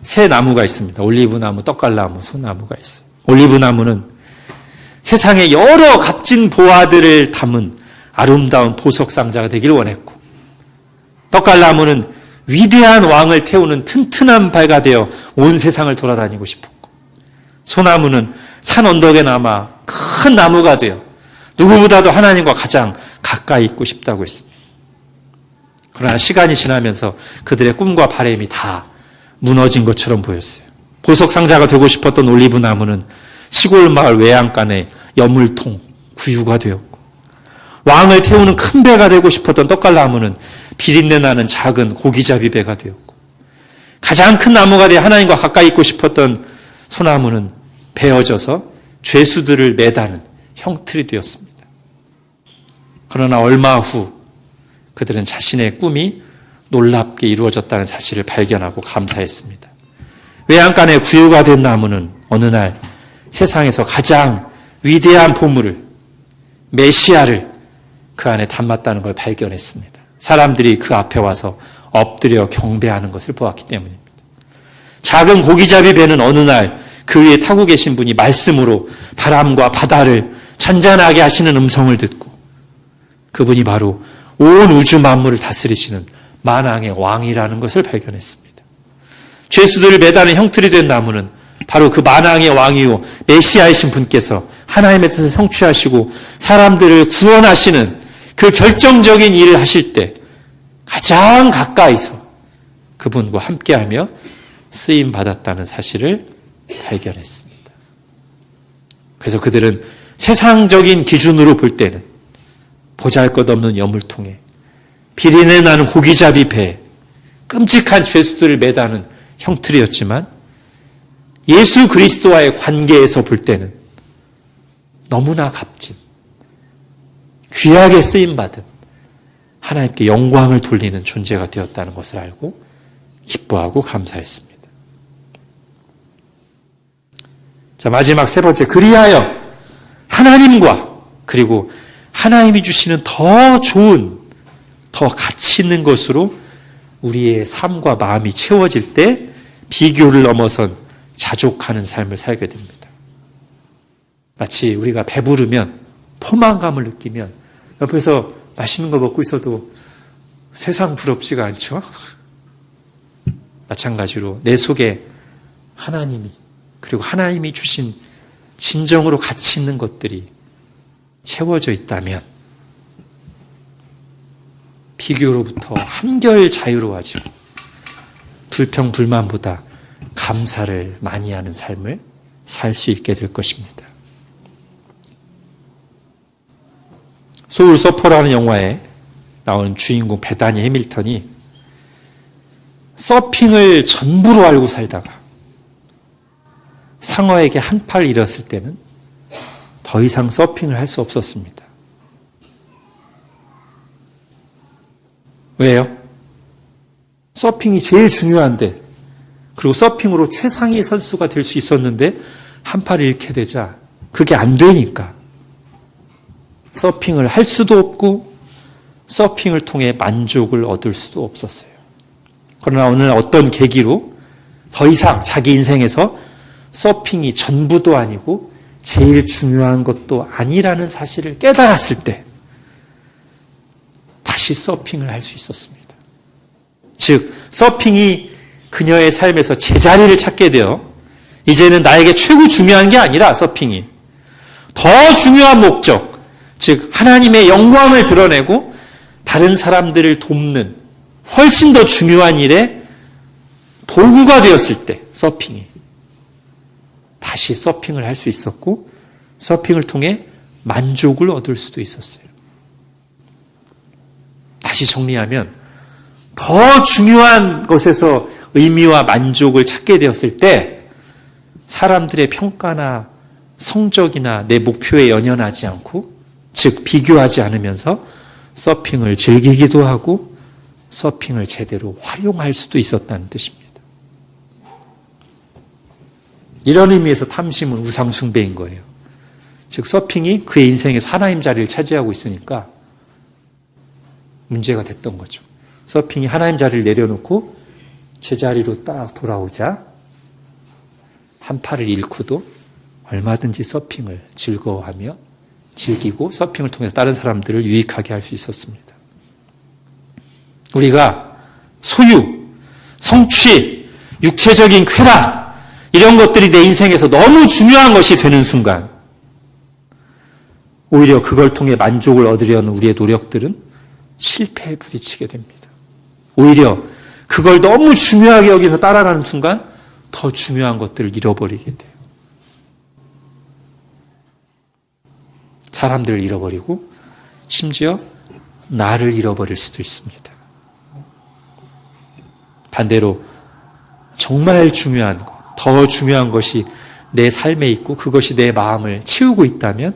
새 나무가 있습니다. 올리브나무, 떡갈나무, 소나무가 있어요. 올리브나무는 세상에 여러 값진 보화들을 담은 아름다운 보석 상자가 되기를 원했고, 떡갈나무는 위대한 왕을 태우는 튼튼한 발가 되어 온 세상을 돌아다니고 싶었고, 소나무는 산 언덕에 남아 큰 나무가 되어 누구보다도 하나님과 가장 가까이 있고 싶다고 했습니다. 그러나 시간이 지나면서 그들의 꿈과 바람이 다 무너진 것처럼 보였어요. 보석 상자가 되고 싶었던 올리브 나무는 시골 마을 외양간의 여물통, 구유가 되었고, 왕을 태우는 큰 배가 되고 싶었던 떡갈나무는 비린내 나는 작은 고기잡이 배가 되었고, 가장 큰 나무가 되어 하나님과 가까이 있고 싶었던 소나무는 베어져서 죄수들을 매다는 형틀이 되었습니다. 그러나 얼마 후 그들은 자신의 꿈이 놀랍게 이루어졌다는 사실을 발견하고 감사했습니다. 외양간의 구유가 된 나무는 어느 날 세상에서 가장 위대한 보물을, 메시아를 그 안에 담았다는 걸 발견했습니다. 사람들이 그 앞에 와서 엎드려 경배하는 것을 보았기 때문입니다. 작은 고기잡이 배는 어느 날 그 위에 타고 계신 분이 말씀으로 바람과 바다를 잔잔하게 하시는 음성을 듣고, 그분이 바로 온 우주 만물을 다스리시는 만왕의 왕이라는 것을 발견했습니다. 죄수들을 매다는 형틀이 된 나무는 바로 그 만왕의 왕이요 메시아이신 분께서 하나님의 뜻을 성취하시고 사람들을 구원하시는 그 결정적인 일을 하실 때 가장 가까이서 그분과 함께하며 쓰임 받았다는 사실을 발견했습니다. 그래서 그들은 세상적인 기준으로 볼 때는 보잘것없는 여물통에 비린내 나는 고기잡이 배, 끔찍한 죄수들을 매다는 형틀이었지만 예수 그리스도와의 관계에서 볼 때는 너무나 값진, 귀하게 쓰임받은 하나님께 영광을 돌리는 존재가 되었다는 것을 알고 기뻐하고 감사했습니다. 자, 마지막 세 번째, 그리하여 하나님과 그리고 하나님이 주시는 더 좋은, 더 가치 있는 것으로 우리의 삶과 마음이 채워질 때 비교를 넘어선 자족하는 삶을 살게 됩니다. 마치 우리가 배부르면, 포만감을 느끼면 옆에서 맛있는 거 먹고 있어도 세상 부럽지가 않죠? 마찬가지로 내 속에 하나님이, 그리고 하나님이 주신 진정으로 가치 있는 것들이 채워져 있다면 비교로부터 한결 자유로워지고 불평, 불만보다 감사를 많이 하는 삶을 살 수 있게 될 것입니다. 소울 서퍼라는 영화에 나오는 주인공 베다니 해밀턴이 서핑을 전부로 알고 살다가 상어에게 한 팔 잃었을 때는 더 이상 서핑을 할 수 없었습니다. 왜요? 서핑이 제일 중요한데, 그리고 서핑으로 최상위 선수가 될 수 있었는데 한 팔을 잃게 되자 그게 안 되니까 서핑을 할 수도 없고 서핑을 통해 만족을 얻을 수도 없었어요. 그러나 오늘 어떤 계기로 더 이상 자기 인생에서 서핑이 전부도 아니고 제일 중요한 것도 아니라는 사실을 깨달았을 때 다시 다시 서핑을 할 수 있었습니다. 즉 서핑이 그녀의 삶에서 제자리를 찾게 되어 이제는 나에게 최고 중요한 게 아니라 서핑이 더 중요한 목적, 즉 하나님의 영광을 드러내고 다른 사람들을 돕는 훨씬 더 중요한 일에 도구가 되었을 때 서핑이 다시 서핑을 할 수 있었고 서핑을 통해 만족을 얻을 수도 있었어요. 다시 정리하면 더 중요한 것에서 의미와 만족을 찾게 되었을 때 사람들의 평가나 성적이나 내 목표에 연연하지 않고 즉 비교하지 않으면서 서핑을 즐기기도 하고 서핑을 제대로 활용할 수도 있었다는 뜻입니다. 이런 의미에서 탐심은 우상숭배인 거예요. 즉 서핑이 그의 인생에서 하나님 자리를 차지하고 있으니까 문제가 됐던 거죠. 서핑이 하나님 자리를 내려놓고 제자리로 딱 돌아오자 한 팔을 잃고도 얼마든지 서핑을 즐거워하며 즐기고 서핑을 통해서 다른 사람들을 유익하게 할 수 있었습니다. 우리가 소유, 성취, 육체적인 쾌락 이런 것들이 내 인생에서 너무 중요한 것이 되는 순간 오히려 그걸 통해 만족을 얻으려는 우리의 노력들은 실패에 부딪히게 됩니다. 오히려 그걸 너무 중요하게 여기며 따라가는 순간 더 중요한 것들을 잃어버리게 돼요. 사람들을 잃어버리고 심지어 나를 잃어버릴 수도 있습니다. 반대로 정말 중요한 것, 더 중요한 것이 내 삶에 있고 그것이 내 마음을 채우고 있다면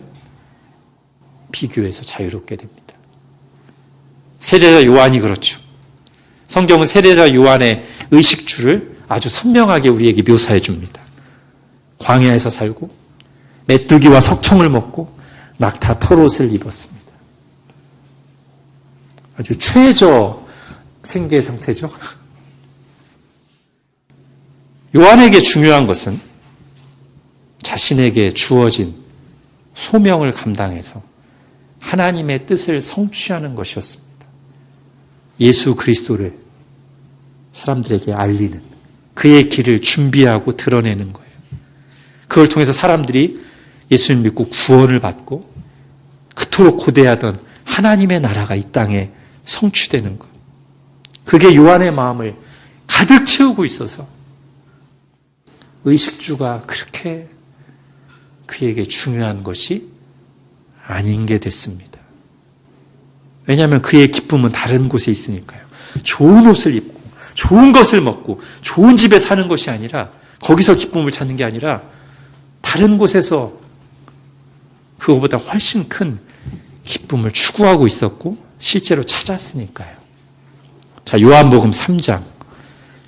비교해서 자유롭게 됩니다. 세례자 요한이 그렇죠. 성경은 세례자 요한의 의식주를 아주 선명하게 우리에게 묘사해 줍니다. 광야에서 살고 메뚜기와 석청을 먹고 낙타 털옷을 입었습니다. 아주 최저 생계 상태죠. 요한에게 중요한 것은 자신에게 주어진 소명을 감당해서 하나님의 뜻을 성취하는 것이었습니다. 예수 그리스도를 사람들에게 알리는 그의 길을 준비하고 드러내는 거예요. 그걸 통해서 사람들이 예수님 믿고 구원을 받고 그토록 고대하던 하나님의 나라가 이 땅에 성취되는 것. 그게 요한의 마음을 가득 채우고 있어서 의식주가 그렇게 그에게 중요한 것이 아닌 게 됐습니다. 왜냐하면 그의 기쁨은 다른 곳에 있으니까요. 좋은 옷을 입고 좋은 것을 먹고 좋은 집에 사는 것이 아니라 거기서 기쁨을 찾는 게 아니라 다른 곳에서 그거보다 훨씬 큰 기쁨을 추구하고 있었고 실제로 찾았으니까요. 자, 요한복음 3장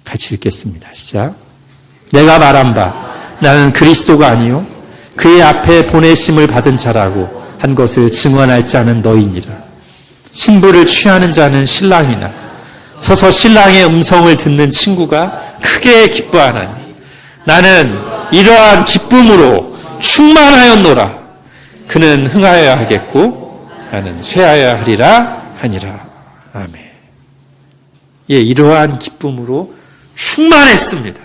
같이 읽겠습니다. 시작. 내가 말한 바 나는 그리스도가 아니요 그의 앞에 보내심을 받은 자라고 한 것을 증언할 자는 너희니라. 신부를 취하는 자는 신랑이나 서서 신랑의 음성을 듣는 친구가 크게 기뻐하나니 나는 이러한 기쁨으로 충만하였노라. 그는 흥하여야 하겠고 나는 쇠하여야 하리라 하니라. 아멘. 예, 이러한 기쁨으로 충만했습니다.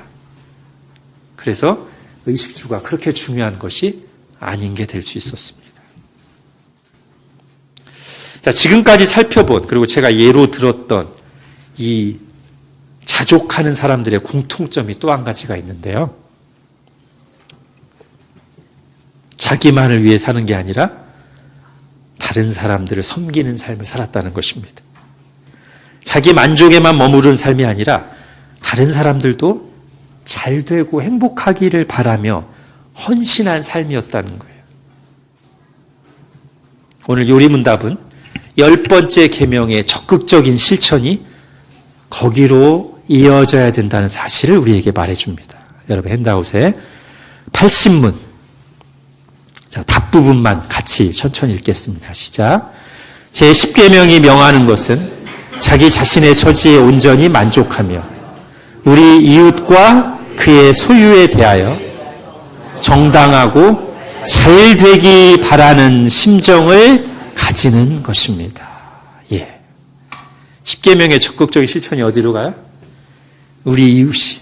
그래서 의식주가 그렇게 중요한 것이 아닌 게 될 수 있었습니다. 자, 지금까지 살펴본 그리고 제가 예로 들었던 이 자족하는 사람들의 공통점이 또 한 가지가 있는데요. 자기만을 위해 사는 게 아니라 다른 사람들을 섬기는 삶을 살았다는 것입니다. 자기 만족에만 머무르는 삶이 아니라 다른 사람들도 잘 되고 행복하기를 바라며 헌신한 삶이었다는 거예요. 오늘 요리문답은 10번째 계명의 적극적인 실천이 거기로 이어져야 된다는 사실을 우리에게 말해줍니다. 여러분 핸드아웃에 80문 자, 답부분만 같이 천천히 읽겠습니다. 시작. 제10계명이 명하는 것은 자기 자신의 처지에 온전히 만족하며 우리 이웃과 그의 소유에 대하여 정당하고 잘 되기 바라는 심정을 가지는 것입니다. 예. 십계명의 적극적인 실천이 어디로 가요? 우리 이웃이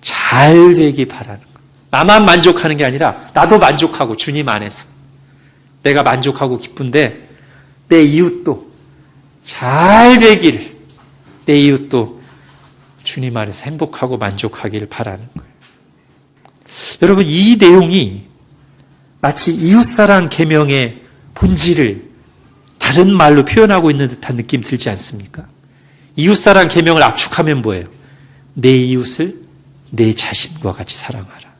잘 되기 바라는 것. 나만 만족하는 게 아니라 나도 만족하고 주님 안에서 내가 만족하고 기쁜데 내 이웃도 잘 되기를, 내 이웃도 주님 안에서 행복하고 만족하기를 바라는 거예요. 여러분, 이 내용이 마치 이웃사랑 계명의 본질을 다른 말로 표현하고 있는 듯한 느낌 들지 않습니까? 이웃사랑 계명을 압축하면 뭐예요? 내 이웃을 내 자신과 같이 사랑하라.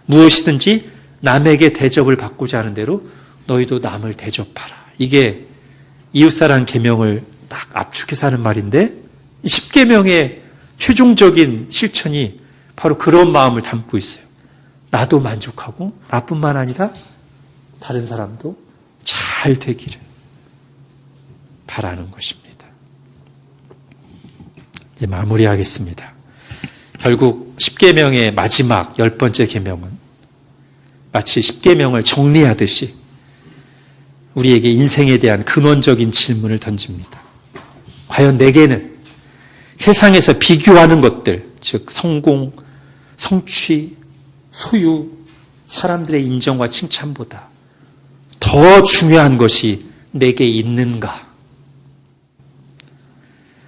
무엇이든지 남에게 대접을 받고자 하는 대로 너희도 남을 대접하라. 이게 이웃사랑 계명을 딱 압축해서 하는 말인데, 이 십계명의 최종적인 실천이 바로 그런 마음을 담고 있어요. 나도 만족하고 나뿐만 아니라 다른 사람도 잘 되기를 바라는 것입니다. 이제 마무리하겠습니다. 결국 십계명의 마지막 10번째 계명은 마치 십계명을 정리하듯이 우리에게 인생에 대한 근원적인 질문을 던집니다. 과연 내게는 세상에서 비교하는 것들, 즉 성공, 성취, 소유, 사람들의 인정과 칭찬보다 더 중요한 것이 내게 있는가?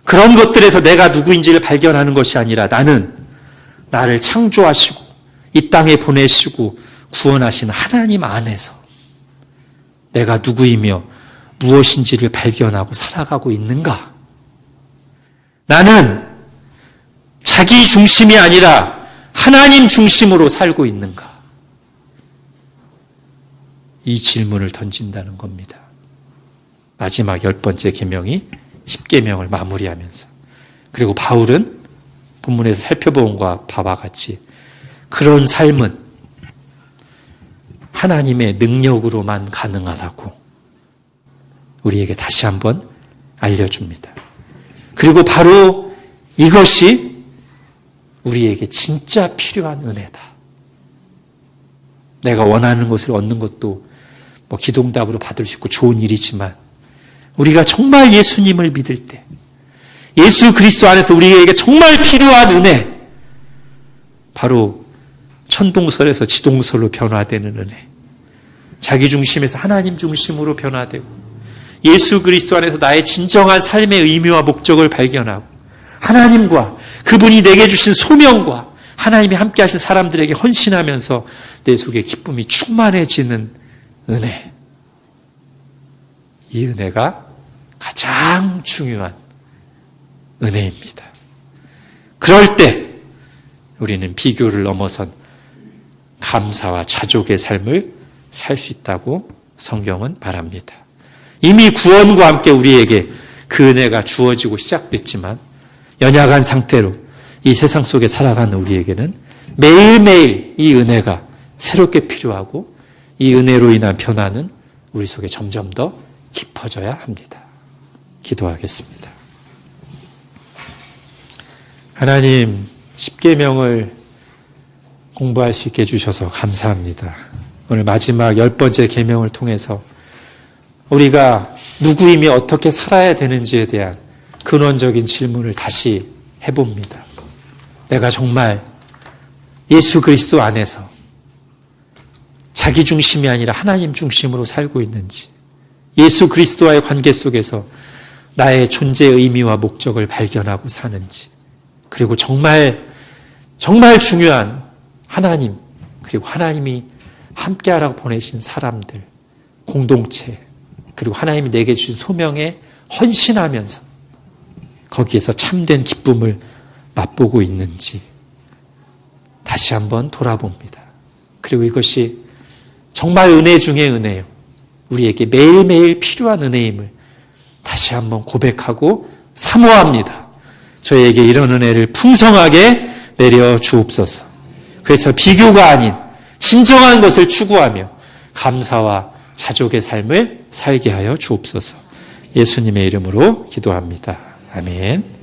그런 것들에서 내가 누구인지를 발견하는 것이 아니라 나는 나를 창조하시고 이 땅에 보내시고 구원하신 하나님 안에서 내가 누구이며 무엇인지를 발견하고 살아가고 있는가? 나는 자기 중심이 아니라 하나님 중심으로 살고 있는가? 이 질문을 던진다는 겁니다. 마지막 10번째 계명이 십계명을 마무리하면서. 그리고 바울은 본문에서 살펴본 바와 같이 그런 삶은 하나님의 능력으로만 가능하다고 우리에게 다시 한번 알려줍니다. 그리고 바로 이것이 우리에게 진짜 필요한 은혜다. 내가 원하는 것을 얻는 것도 기도응답으로 받을 수 있고 좋은 일이지만 우리가 정말 예수님을 믿을 때 예수 그리스도 안에서 우리에게 정말 필요한 은혜, 바로 천동설에서 지동설로 변화되는 은혜, 자기 중심에서 하나님 중심으로 변화되고 예수 그리스도 안에서 나의 진정한 삶의 의미와 목적을 발견하고 하나님과 그분이 내게 주신 소명과 하나님이 함께 하신 사람들에게 헌신하면서 내 속에 기쁨이 충만해지는 은혜. 이 은혜가 가장 중요한 은혜입니다. 그럴 때 우리는 비교를 넘어선 감사와 자족의 삶을 살 수 있다고 성경은 말합니다. 이미 구원과 함께 우리에게 그 은혜가 주어지고 시작됐지만 연약한 상태로 이 세상 속에 살아가는 우리에게는 매일매일 이 은혜가 새롭게 필요하고 이 은혜로 인한 변화는 우리 속에 점점 더 깊어져야 합니다. 기도하겠습니다. 하나님, 십계명을 공부할 수 있게 해주셔서 감사합니다. 오늘 마지막 10번째 계명을 통해서 우리가 누구이며 어떻게 살아야 되는지에 대한 근원적인 질문을 다시 해봅니다. 내가 정말 예수 그리스도 안에서 자기 중심이 아니라 하나님 중심으로 살고 있는지, 예수 그리스도와의 관계 속에서 나의 존재의 의미와 목적을 발견하고 사는지, 그리고 정말 중요한 하나님, 그리고 하나님이 함께하라고 보내신 사람들, 공동체, 그리고 하나님이 내게 주신 소명에 헌신하면서 거기에서 참된 기쁨을 맛보고 있는지 다시 한번 돌아봅니다. 그리고 이것이 정말 은혜 중에 은혜요, 우리에게 매일매일 필요한 은혜임을 다시 한번 고백하고 사모합니다. 저희에게 이런 은혜를 풍성하게 내려 주옵소서. 그래서 비교가 아닌 진정한 것을 추구하며 감사와 자족의 삶을 살게 하여 주옵소서. 예수님의 이름으로 기도합니다. 아멘.